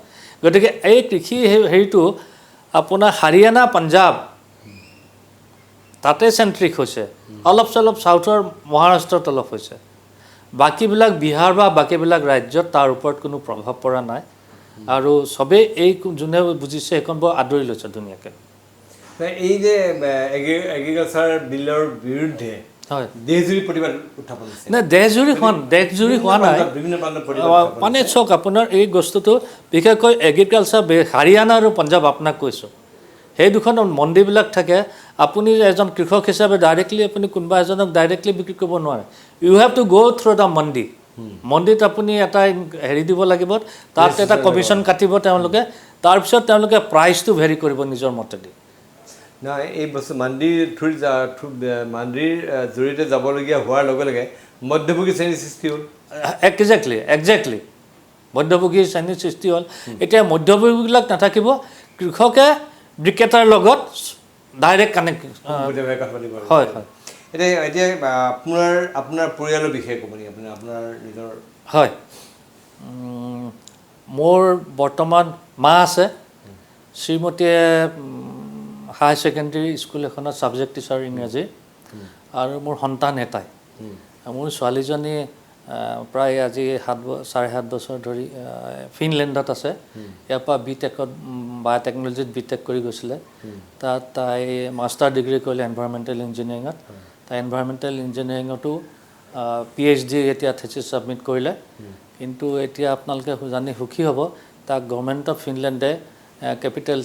গতিকে এই কৃষি হেৰিটো আপোনাৰ হাৰিয়ানা পাঞ্জাব তাতে চেণ্ট্ৰিক হৈছে অলপ চলপ চাউথৰ মহাৰাষ্ট্ৰত অলপ হৈছে বাকীবিলাক বিহাৰ বা বাকীবিলাক ৰাজ্যত তাৰ ওপৰত কোনো প্ৰভাৱ পৰা নাই আৰু চবেই এই যোনে বুজিছে সেইখন বৰ আদৰি লৈছে ধুনীয়াকৈ এই যে এগ্ৰিকালচাৰ বিলৰ বিৰুদ্ধে হয় দেশজুৰি প্ৰতিবাদ উত্থাপন হৈছে নাই দেশজুৰি হোৱা নাই মানে চাওক আপোনাৰ এই বস্তুটো বিশেষকৈ এগ্ৰিকালচাৰ হাৰিয়ানা আৰু পাঞ্জাব আপোনাক কৈছোঁ সেই দুখন মণ্ডিবিলাক থাকে আপুনি এজন কৃষক হিচাপে ডাইৰেক্টলি আপুনি কোনোবা এজনক ডাইৰেক্টলি বিক্ৰী কৰিব নোৱাৰে ইউ হেভ টু গ' থ্ৰু দ্য মণ্ডি মণ্ডিত আপুনি এটা হেৰি দিব লাগিব তাত এটা কমিশ্যন কাটিব তেওঁলোকে তাৰপিছত তেওঁলোকে প্ৰাইচটো ভেৰি কৰিব নিজৰ মতেদি নহয় এই বস্তু মাণ্ডিৰ মাণ্ডিৰ জৰিয়তে যাবলগীয়া হোৱাৰ লগে লগে মধ্যভোগী শ্ৰেণীৰ সৃষ্টি হ'ল একজেক্টলি মধ্যভোগী শ্ৰেণীৰ সৃষ্টি হ'ল এতিয়া মধ্যভোগীবিলাক নাথাকিব কৃষকে বিক্ৰেতাৰ লগত ডাইৰেক্ট কানেক্ট হয় হয় এতিয়া আপোনাৰ পৰিয়ালৰ বিষয়ে ক'ব নেকি আপোনাৰ নিজৰ হয় মোৰ বৰ্তমান মা আছে শ্ৰীমতীয়ে হাই ছেকেণ্ডেৰী স্কুল এখনত ছাবজেক্ট টিচাৰ ইংৰাজী আৰু মোৰ সন্তান এটাই মোৰ ছোৱালীজনী প্ৰায় আজি 7.5 বছৰ ধৰি ফিনলেণ্ডত আছে ইয়াৰ পৰা বিটেকত বায়'টেকনলজিত বিটেক কৰি গৈছিলে তাত তাই মাষ্টাৰ ডিগ্ৰী কৰিলে এনভাইৰমেণ্টেল ইঞ্জিনিয়াৰিঙত তাই এনভাইৰমেণ্টেল ইঞ্জিনিয়াৰিঙতো PhD এতিয়া থেচিছ ছাবমিট কৰিলে কিন্তু এতিয়া আপোনালোকে জানি সুখী হ'ব তাক গভৰ্ণমেণ্ট অফ ফিনলেণ্ডে কেপিটেল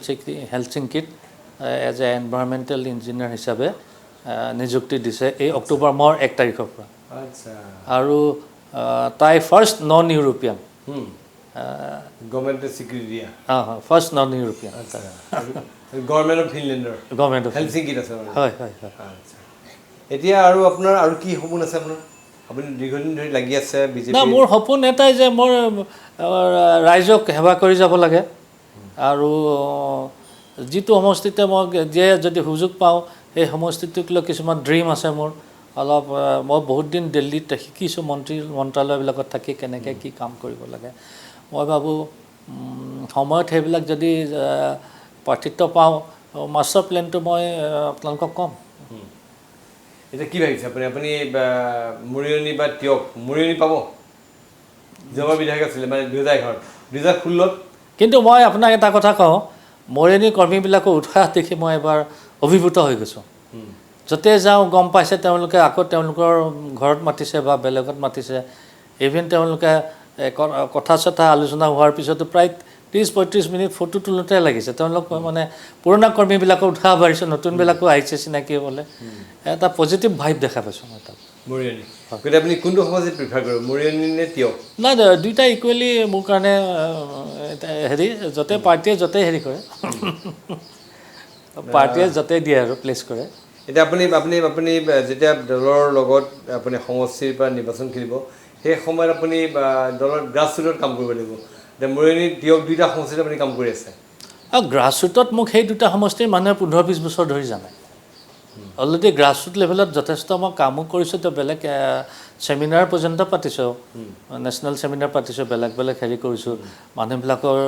হেলচিংকিত এজ এ এনভাইৰমেণ্টেল ইঞ্জিনিয়াৰ হিচাপে নিযুক্তি দিছে এই অক্টোবৰ মাহৰ 1 তাৰিখৰ পৰা আৰু তাই ফাৰ্ষ্ট নন ইউৰোপিয়ান গভৰ্ণমেণ্টে স্বীকৃতি দিয়া first non European government of ফিনলেণ্ডৰ গভৰ্ণমেণ্ট অফ হেলচিংকিত আছে হয় এতিয়া আৰু আপোনাৰ আৰু কি সপোন আছে আপোনাৰ আপুনি দীৰ্ঘদিন ধৰি লাগি আছে বিজেপি না মোৰ সপোন এটাই যে মোৰ ৰাইজক সেৱা কৰি যাব লাগে আৰু যিটো সমষ্টিতে মই যদি সুযোগ পাওঁ সেই সমষ্টিটোক লৈ কিছুমান ড্ৰিম আছে মোৰ অলপ মই বহুত দিন দিল্লীত শিকিছোঁ মন্ত্ৰালয়বিলাকত থাকি কেনেকৈ কি কাম কৰিব লাগে মই ভাবোঁ সময়ত সেইবিলাক যদি পাৰ্থিত্ব পাওঁ মাষ্টাৰ প্লেনটো মই আপোনালোকক ক'ম এতিয়া কি ভাবিছে আপুনি মৰিয়নি বা তিয়ক মৰিয়নি পাব যোৱা বিধায়ক আছিলে মানে 2016 কিন্তু মই আপোনাক এটা কথা কওঁ মৰিয়নি কৰ্মীবিলাকৰ উৎসাহ দেখি মই এবাৰ অভিভূত হৈ গৈছোঁ য'তে যাওঁ গম পাইছে তেওঁলোকে আকৌ তেওঁলোকৰ ঘৰত মাতিছে বা বেলেগত মাতিছে ইভেন তেওঁলোকে কথা চথা আলোচনা হোৱাৰ পিছতো প্ৰায় 30-35 মিনিট ফটো তোলোতে লাগিছে তেওঁলোক মানে পুৰণা কৰ্মীবিলাকৰ উৎসাহ বাঢ়িছে নতুনবিলাকো আহিছে চিনাকি হ'বলৈ এটা পজিটিভ ভাইব দেখা পাইছোঁ মই তাত মৰিয়নি আপুনি কোনটো সমষ্টি প্ৰিফাৰ কৰিব মৰিয়নি নে তিয়ক নাই দুইটা ইকুৱেলি মোৰ কাৰণে হেৰি য'তে পাৰ্টীয়ে য'তে হেৰি কৰে পাৰ্টিয়ে য'তে দিয়ে আৰু প্লেচ কৰে এতিয়া আপুনি আপুনি আপুনি যেতিয়া দলৰ লগত আপুনি সমষ্টিৰ পৰা নিৰ্বাচন খেলিব সেই সময়ত আপুনি দলৰ গ্ৰাছৰুটত কাম কৰিব লাগিব এতিয়া মৰিয়নি দিয়ক দুইটা সমষ্টিত আপুনি কাম কৰি আছে আৰু গ্ৰাছৰুটত মোক সেই দুটা সমষ্টিৰ মানুহে 15-20 বছৰ ধৰি জানে অলৰেডি গ্ৰাছৰুট লেভেলত যথেষ্ট মই কামো কৰিছোঁ তো বেলেগ ছেমিনাৰ পৰ্যন্ত পাতিছোঁ নেশ্যনেল ছেমিনাৰ পাতিছোঁ বেলেগ বেলেগ হেৰি কৰিছোঁ মানুহবিলাকৰ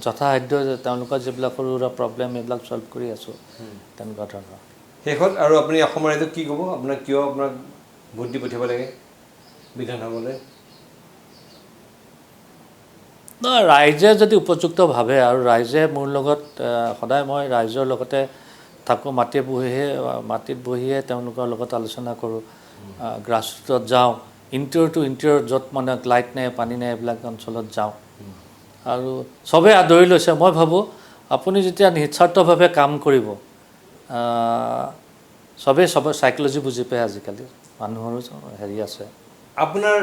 যথাসাধ্য তেওঁলোকৰ যিবিলাক সৰু সুৰা প্ৰব্লেম এইবিলাক ছল্ভ কৰি আছোঁ তেনেকুৱা ধৰণৰ শেষত আৰু আপুনি অসমৰ ৰাইজক কি ক'ব আপোনাক কিয় আপোনাক ভোট দি পঠিয়াব লাগে বিধানসভালৈ ৰাইজে যদি উপযুক্ত ভাবে আৰু ৰাইজে মোৰ লগত সদায় মই ৰাইজৰ লগতে থাকোঁ মাটিত বহিয়ে তেওঁলোকৰ লগত আলোচনা কৰোঁ গ্ৰাছৰুটত যাওঁ ইণ্টেৰিয়ৰ টু ইণ্টেৰিয়ৰ য'ত মানে লাইট নাই পানী নাই এইবিলাক অঞ্চলত যাওঁ আৰু চবেই আদৰি লৈছে মই ভাবোঁ আপুনি যেতিয়া নিস্বাৰ্থভাৱে কাম কৰিব চবেই চাইক'লজি বুজি পায় আজিকালি মানুহৰো হেৰি আছে আপোনাৰ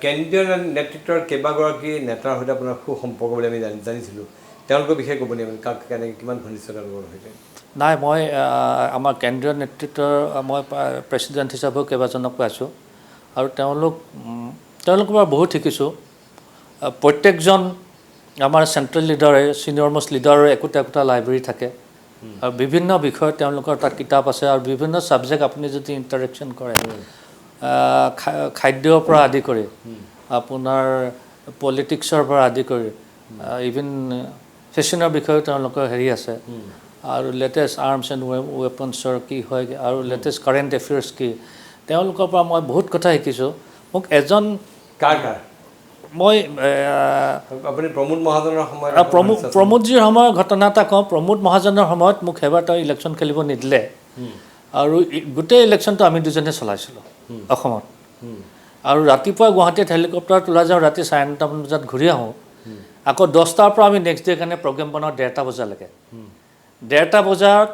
কেন্দ্ৰীয় নেতৃত্বৰ কেইবাগৰাকী নেতাৰ সৈতে আপোনাৰ সুসম্পৰ্ক বুলি আমি জানিছিলোঁ তেওঁলোকৰ বিষয়ে ক'ব নেকি কাক কেনেকৈ কিমান ঘনিষ্ঠ তেওঁলোকৰ সৈতে নাই মই আমাৰ কেন্দ্ৰীয় নেতৃত্বৰ মই প্ৰেছিডেণ্ট হিচাপেও কেইবাজনক পাইছোঁ আৰু তেওঁলোকৰ পৰা বহুত শিকিছোঁ প্ৰত্যেকজন আমাৰ চেণ্ট্ৰেল লিডাৰে ছিনিয়ৰ মষ্ট লিডাৰৰ একোটা লাইব্ৰেৰী থাকে আৰু বিভিন্ন বিষয়ত তেওঁলোকৰ তাত কিতাপ আছে আৰু বিভিন্ন ছাবজেক্ট আপুনি যদি ইণ্টাৰেকশ্যন কৰে খাদ্যৰ পৰা আদি কৰি আপোনাৰ পলিটিক্সৰ পৰা আদি কৰি ইভিন ফেশ্বনৰ বিষয়েও তেওঁলোকৰ হেৰি আছে আৰু লেটেষ্ট আৰ্মছ এণ্ড ৱেপনছৰ কি হয় আৰু লেটেষ্ট কাৰেণ্ট এফেয়াৰ্ছ কি তেওঁলোকৰ পৰা মই বহুত কথা শিকিছোঁ মোক এজন মই আপুনি প্ৰমোদ মহাজনৰ সময়ত প্ৰমোদজীৰ সময়ৰ ঘটনা এটা কওঁ প্ৰমোদ মহাজনৰ সময়ত মোক সেইবাৰ তেওঁ ইলেকশ্যন খেলিব নিদিলে আৰু গোটেই ইলেকশ্যনটো আমি দুজনে চলাইছিলোঁ অসমত আৰু ৰাতিপুৱা গুৱাহাটীত হেলিকপ্টাৰত ওলাই যাওঁ ৰাতি 9:30 বজাত ঘূৰি আহোঁ আকৌ 10টাৰ পৰা আমি নেক্সট ডে কাৰণে প্ৰগ্ৰেম বনাওঁ 1:30 বজালৈকে 1:30 বজাত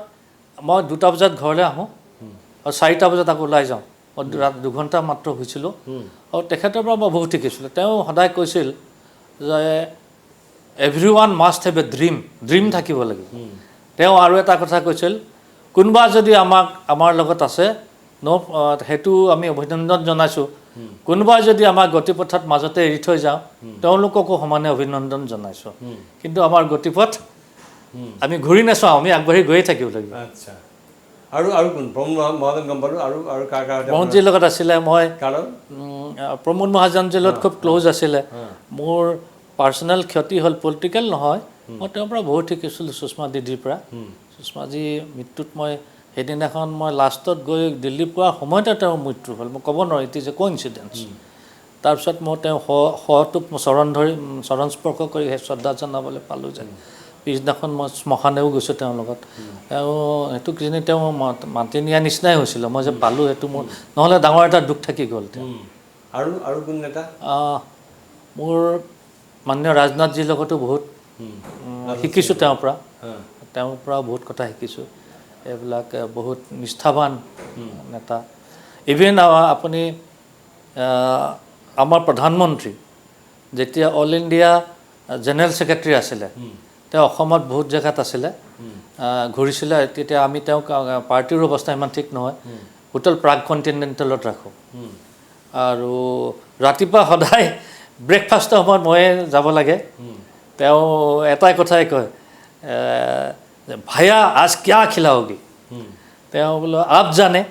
মই 2টা বজাত ঘৰলৈ আহোঁ আৰু 4টা বজাত আকৌ ওলাই যাওঁ মই 2 ঘণ্টা মাত্ৰ হৈছিলোঁ আৰু তেখেতৰ পৰা মই বহুত শিকিছিলোঁ তেওঁ সদায় কৈছিল যে everyone must have a dream থাকিব লাগিব তেওঁ আৰু এটা কথা কৈছিল কোনোবা যদি আমাৰ লগত আছে সেইটো আমি অভিনন্দন জনাইছোঁ কোনোবাই যদি আমাৰ গতিপথত মাজতে এৰি থৈ যাওঁ তেওঁলোককো সমানে অভিনন্দন জনাইছোঁ কিন্তু আমাৰ গতিপথ আমি ঘূৰি নাচাওঁ আমি আগবাঢ়ি গৈয়ে থাকিব লাগিব আচ্ছা আৰু কোন প্ৰমোদ মহাজন গম পালোঁ আৰু কাৰ প্ৰমোদজীৰ লগত আছিলে মই প্ৰমোদ মহাজনজীৰ লগত খুব ক্ল'জ আছিলে মোৰ পাৰ্চনেল ক্ষতি হ'ল পলিটিকেল নহয় মই তেওঁৰ পৰা বহুত শিকিছিলোঁ সুষমা দিদিৰ পৰা সুষমাজী মৃত্যুত মই সেইদিনাখন মই লাষ্টত গৈ দিল্লী পোৱাৰ সময়তে তেওঁৰ মৃত্যু হ'ল মই ক'ব নোৱাৰোঁ ইট ইজ এ কোইনচিডেঞ্চ তাৰপিছত মই তেওঁ শটোক চৰণ স্পৰ্শ কৰি সেই শ্ৰদ্ধা জনাবলৈ পালোঁ যে পিছদিনাখন মই শ্মশানেও গৈছোঁ তেওঁৰ লগত সেইটো কিজানি তেওঁ মাতি নিয়াৰ নিচিনাই হৈছিলে মই যে পালোঁ সেইটো মোৰ নহ'লে ডাঙৰ এটা দুখ থাকি গ'ল তেওঁ আৰু কোন নেতা মোৰ মাননীয় ৰাজনাথজীৰ লগতো বহুত শিকিছোঁ তেওঁৰ পৰা বহুত কথা শিকিছোঁ এইবিলাক বহুত নিষ্ঠাৱান নেতা ইভেন আপুনি আমাৰ প্ৰধানমন্ত্ৰী যেতিয়া অল ইণ্ডিয়া জেনেৰেল ছেক্ৰেটাৰী আছিলে তেওঁ অসমত বহুত জেগাত আছিলে ঘূৰিছিলে তেতিয়া আমি তেওঁক পাৰ্টিৰ অৱস্থা ইমান ঠিক নহয় হোটেল প্ৰাগ কণ্টিনেণ্টেলত ৰাখোঁ আৰু ৰাতিপুৱা সদায় ব্ৰেকফাষ্টৰ সময়ত ময়ে যাব লাগে তেওঁ এটাই কথাই কয় ভায়া আজ কিয়া খিলাওগি তেওঁ বোলো আপ জানে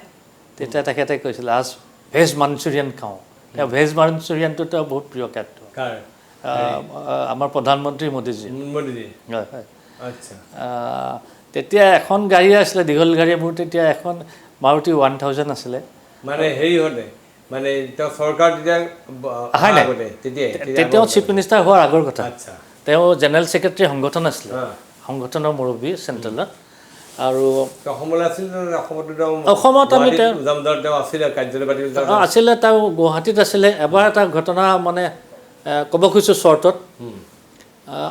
তেতিয়া তেখেতে কৈছিলে আজ ভেজ মাঞ্চুৰিয়ান খাওঁ তেওঁ ভেজ মাঞ্চুৰিয়ানটো তেওঁ বহুত প্ৰিয় খাদ্য আমাৰ প্ৰধানমন্ত্ৰী মোদীজী হয় হয় তেতিয়া এখন গাড়ী আছিলে দীঘল গাড়ী মোৰ তেতিয়া এখন মাৰুতি 1000 আছিলে মানে হেৰি হ'লে মানে তেওঁ চৰকাৰ তেতিয়াও চিফ মিনিষ্টাৰ হোৱাৰ আগৰ কথা তেওঁ জেনেৰেল ছেক্ৰেটাৰী সংগঠন আছিলে সংগঠনৰ মুৰব্বী চেণ্ট্ৰেলত আৰু অসমত আমি আছিলে তেওঁ গুৱাহাটীত আছিলে এবাৰ এটা ঘটনা মানে ক'ব খুজিছোঁ শ্বৰ্টত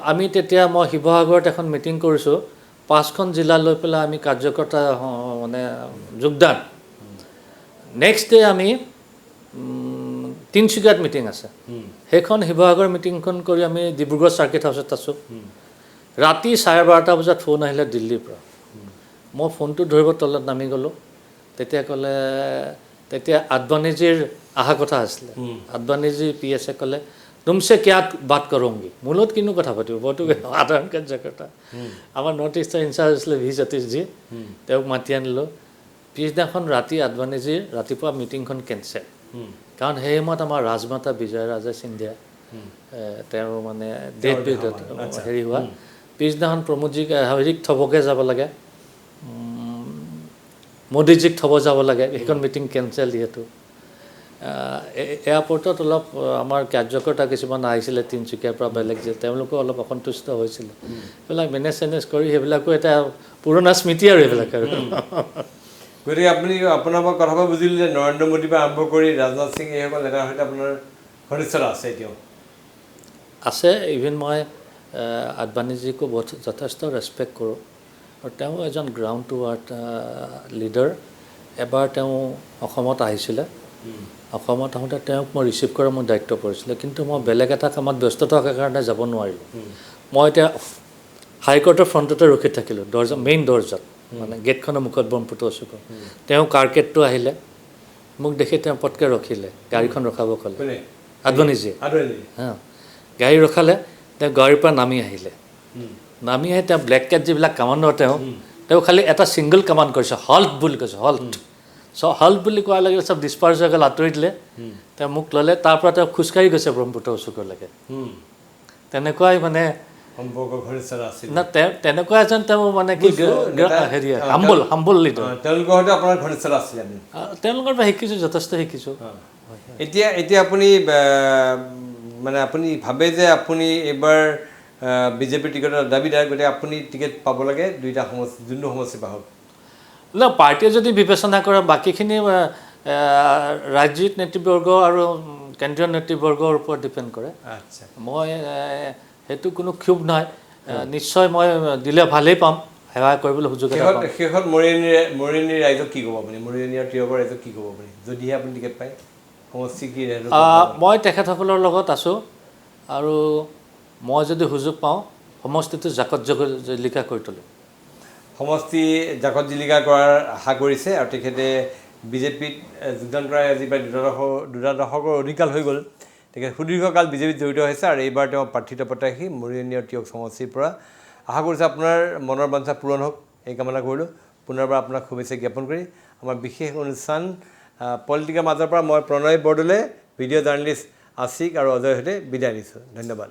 আমি তেতিয়া মই শিৱসাগৰত এখন মিটিং কৰিছোঁ 5খন জিলা লৈ পেলাই আমি কাৰ্যকৰ্তা মানে যোগদান নেক্সট ডে আমি তিনিচুকীয়াত মিটিং আছে সেইখন শিৱসাগৰ মিটিংখন কৰি আমি ডিব্ৰুগড় চাৰ্কিট হাউচত আছোঁ ৰাতি 12:30 বজাত ফোন আহিলে দিল্লীৰ পৰা মই ফোনটো ধৰিব তলত নামি গ'লোঁ তেতিয়া ক'লে তেতিয়া আদবানীজীৰ অহা কথা আছিলে আদবানীজী PS-এ ক'লে তুমছে কিয়া বাত কৰোঁগি মোৰ লগত কিনো কথা পাতিব মইতো সাধাৰণ কাৰ্যকৰ্তা আমাৰ নৰ্থ ইষ্টৰ ইনচাৰ্জ আছিলে ভি সতীশজী তেওঁক মাতি আনিলোঁ পিছদিনাখন ৰাতি আদবানীজীৰ ৰাতিপুৱা মিটিংখন কেঞ্চেল কাৰণ সেই সময়ত আমাৰ ৰাজমাতা বিজয় ৰাজে সিন্ধিয়া তেওঁ মানে ডেট হেৰি হোৱা পিছদিনাখন প্ৰমোদজীক হেৰিক থ'বকৈ যাব লাগে মোদীজীক থ'ব যাব লাগে সেইখন মিটিং কেঞ্চেল যিহেতু এয়াৰপৰ্টত অলপ আমাৰ কাৰ্যকৰ্তা কিছুমান আহিছিলে তিনিচুকীয়াৰ পৰা বেলেগ যে তেওঁলোকো অলপ অসন্তুষ্ট হৈছিলে সেইবিলাক মেনেজ কৰি সেইবিলাকো এটা পুৰণা স্মৃতি আৰু সেইবিলাক আৰু গতিকে আপুনি আপোনাৰ পৰা কথা বুজিলোঁ যে নৰেন্দ্ৰ মোদীৰ পৰা আৰম্ভ কৰি ৰাজনাথ সিং এইসকল নেতাৰ সৈতে আপোনাৰ ঘনিষ্ঠতা আছে এতিয়াও আছে ইভিন মই আদবানীজীকো যথেষ্ট ৰেচপেক্ট কৰোঁ আৰু তেওঁ এজন গ্ৰাউণ্ড টু আৰ্থ লিডাৰ এবাৰ তেওঁ অসমত আহিছিলে অসমত আহোঁতে তেওঁক মই ৰিচিভ কৰা মোৰ দায়িত্ব পৰিছিলে কিন্তু মই বেলেগ এটা কামত ব্যস্ত থকাৰ কাৰণে যাব নোৱাৰিলোঁ মই এতিয়া হাইকোৰ্টৰ ফ্ৰণ্টতে ৰখি থাকিলোঁ মেইন দৰ্জাত মানে গেটখনৰ মুখত ব্ৰহ্মপুত্ৰ চুকৰ তেওঁ কাৰ্কেটটো আহিলে মোক দেখি তেওঁ পটকৈ ৰখিলে গাড়ীখন ৰখাব ক'লে আদবানীজীয়ে হা গাড়ী ৰখালে তেওঁ গাড়ীৰ পৰা নামি আহিলে নামি আহি তেওঁ ব্লেক কেট যিবিলাক কামাণ্ডৰ তেওঁ খালি এটা ছিংগল কামাণ্ড কৰিছে হল্ট বুলি কৈছে হল্ট হল্ট বুলি কোৱাৰ লগে চব ডিছপাৰ্চ হৈ গ'ল আঁতৰি দিলে তেওঁ মোক ল'লে তাৰ পৰা তেওঁ খোজকাঢ়ি গৈছে ব্ৰহ্মপুত্ৰ চুকলৈকে তেনেকুৱাই মানে সম্পৰ্ক ঘনিষ্ঠতা আছিল না তেনেকুৱা এজন তেওঁ মানে কি হেৰি হাম্বল লিডাৰ তেওঁলোকৰ সৈতে আপোনাৰ ঘনিষ্ঠতা আছিলে তেওঁলোকৰ পৰা শিকিছোঁ যথেষ্ট শিকিছোঁ এতিয়া আপুনি মানে আপুনি ভাবে যে আপুনি এইবাৰ বিজেপিৰ টিকেটৰ দাবীদাৰ গতিকে আপুনি টিকেট পাব লাগে দুইটা সমষ্টি যোনটো সমষ্টি পাহক না পাৰ্টীয়ে যদি বিবেচনা কৰে বাকীখিনি ৰাজ্যিক নেতৃবৰ্গ আৰু কেন্দ্ৰীয় নেতৃবৰ্গৰ ওপৰত ডিপেণ্ড কৰে আচ্ছা মই সেইটো কোনো ক্ষোভ নহয় নিশ্চয় মই দিলে ভালেই পাম সেৱা কৰিবলৈ সুযোগ শেষত মৰিয়নী ৰাইজক কি ক'ব আপুনি মৰিয়নী আৰু তিয়কৰ ৰাইজক কি ক'ব আপুনি যদিহে আপুনি টিকেট পায় সমষ্টি কি মই তেখেতসকলৰ লগত আছোঁ আৰু মই যদি সুযোগ পাওঁ সমষ্টিটো জাকত জিলিকা কৰি তোলোঁ সমষ্টি জাকত জিলিকা কৰাৰ আশা কৰিছে আৰু তেখেতে বিজেপিত যোগদান কৰা আজি প্ৰায় দুটা দশকৰ অধিককাল হৈ গ'ল তেখেত সুদীৰ্ঘকাল বিজেপিত জড়িত হৈছে আৰু এইবাৰ তেওঁ প্ৰাৰ্থিত্ব প্ৰত্যাশী মৰিয়নী আৰু তিয়ক সমষ্টিৰ পৰা আশা কৰিছোঁ আপোনাৰ মনৰ বাঞ্ছা পূৰণ হওক এই কামনা কৰিলোঁ পুনৰবাৰ আপোনাক শুভেচ্ছা জ্ঞাপন কৰি আমাৰ বিশেষ অনুষ্ঠান পলিটিকৰ মাজৰ পৰা মই প্ৰণয় বৰদলৈ ভিডিঅ' জাৰ্নেলিষ্ট আশিক আৰু অজয়ৰ সৈতে বিদায় দিছোঁ ধন্যবাদ